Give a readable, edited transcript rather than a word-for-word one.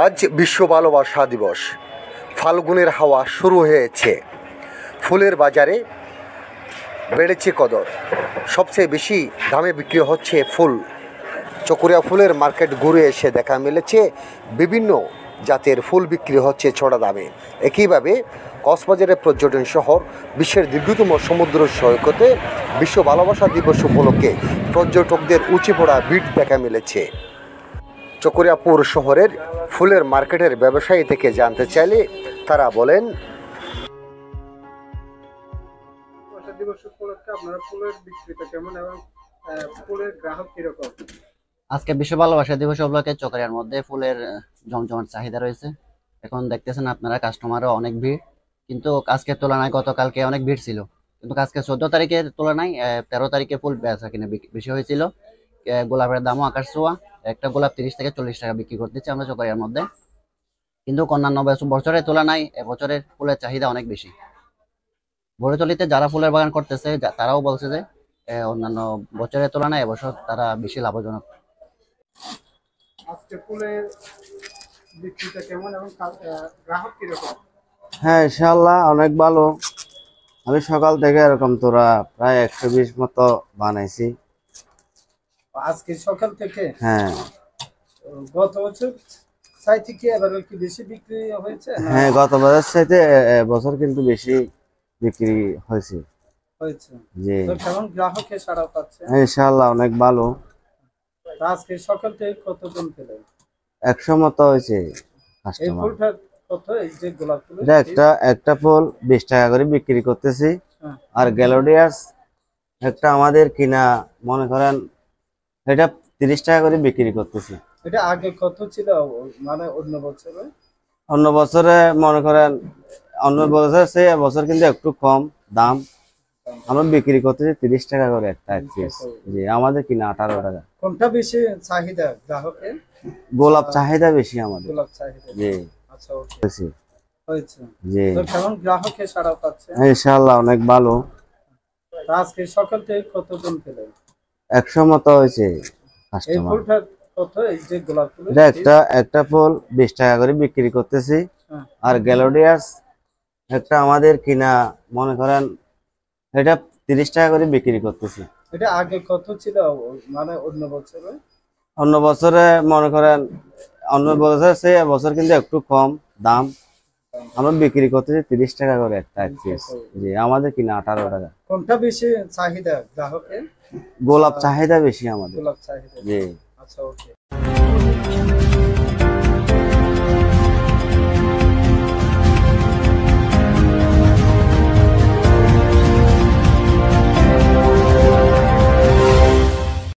আজ বিশ্ব ভালোবাসা দিবস। ফাল্গুনের হাওয়া শুরু হয়েছে। ফুলের বাজারে বেড়েছে কদর। সবচেয়ে বেশি দামে বিক্রি হচ্ছে ফুল। চকরিয়া ফুলের মার্কেট ঘুরে এসে দেখা মিলেছে বিভিন্ন জাতের ফুল বিক্রি হচ্ছে চড়া দামে। একইভাবে কক্সবাজারের পর্যটন শহর, বিশ্বের দীর্ঘতম সমুদ্র সৈকতে বিশ্ব ভালোবাসা দিবস উপলক্ষে পর্যটকদের উপচে পড়া ভিড় দেখা মিলেছে। চকরিয়াপুর শহরের ফুলের মার্কেটের ব্যবসায়ী থেকে জানতে চাইলে তারা বলেন, আজকে বিশ্ব ভালোবাসা দিবস উপলক্ষে চকরিয়ার মধ্যে ফুলের জমজমাট চাহিদা রয়েছে। এখন দেখতেছেন আপনারা, কাস্টমারও অনেক ভিড়, কিন্তু আজকের তুলনায় গতকালকে অনেক ভিড় ছিল। কিন্তু আজকে 14 তারিখের তুলনায় 13 তারিখে ফুল বেচা কিনা বেশি হয়েছিল। গোলাপের দামও আকাশ ছোঁয়া। একটা গোলাপ 30 থেকে 40 টাকা বিক্রি করতেছি আমরা চকরিয়ার মধ্যে। কিন্তু অন্যান্য বছরের তুলনায় এবছরের ফুলের চাহিদা অনেক বেশি। বড়তলিতে যারা ফুলের বাগান করতেছে তারাও বলছে যে অন্যান্য বছরের তুলনায় এবছর তারা বেশি লাভজনক। আজকে ফুলের বিক্রিটা কেমন এবং গ্রাহক কিরকম? হ্যাঁ, ইনশাআল্লাহ অনেক ভালো। আমি সকাল থেকে এরকম তোরা প্রায় 120 মতো বানাইছি। আজকে সকাল থেকে? হ্যাঁ। গত বছর চাইতে কি এবার কি বেশি বিক্রি হয়েছে? হ্যাঁ, গত বছর চাইতে বছর কিন্তু বেশি বিক্রি হয়েছে। জি। তো কেমন গ্রাহকের সাড়া পাচ্ছে? হ্যাঁ, ইনশাআল্লাহ অনেক ভালো। আজকে সকাল থেকে কতজন পেলেন? 100 মতো হয়েছে এই কাস্টমার। ফুলটা কত? এই যে গোলাপ ফুল, একটা ফুল 20 টাকা করে বিক্রি করতেছি। আর গ্যালোডিয়াস একটা আমাদের কিনা মনে করেন এটা 30 টাকা করে বিক্রি করতেছি। এটা আগে কত ছিল মানে অন্য বছরে? অন্য বছরে মনে করেন অন্য বছর চেয়ে এবছর কিন্তু একটু কম দাম। আমরা বিক্রি করতেছি 30 টাকা করে একটা পিস। জি, আমাদের কিনা 18 টাকা। কোনটা বেশি চাহিদা গ্রাহকের? গোলাপ চাহিদা বেশি আমাদের। গোলাপ চাহিদা। জি। আচ্ছা, হয়েছে। জি। তো কেমন গ্রাহকের সাড়া পাচ্ছে? ইনশাআল্লাহ অনেক ভালো। আজকে সকাল থেকে কতজন পেলেন? 100 মতো হয়েছে এই কাস্টমার। ফুলটা কত? এই যে গোলাপ ফুল, একটা ফুল 20 টাকা করে বিক্রি করতেছি। আর গ্যালোডিয়াস একটা আমাদের কিনা মনে করেন এটা 30 টাকা করে বিক্রি করতেছি। এটা আগে কত ছিল মানে অন্য বছরে? অন্য বছরে মনে করেন অন্য বছর চেয়ে এবছর কিন্তু একটু কম দাম। আমরা বিক্রি করতেছি 30 টাকা করে একটা পিস। জি, আমাদের কিনা 18 টাকা। কোনটা বেশি চাহিদা গ্রাহকের? গোলাপ চাহিদা বেশি আমাদের। গোলাপ চাহিদা। জি। আচ্ছা, ওকে।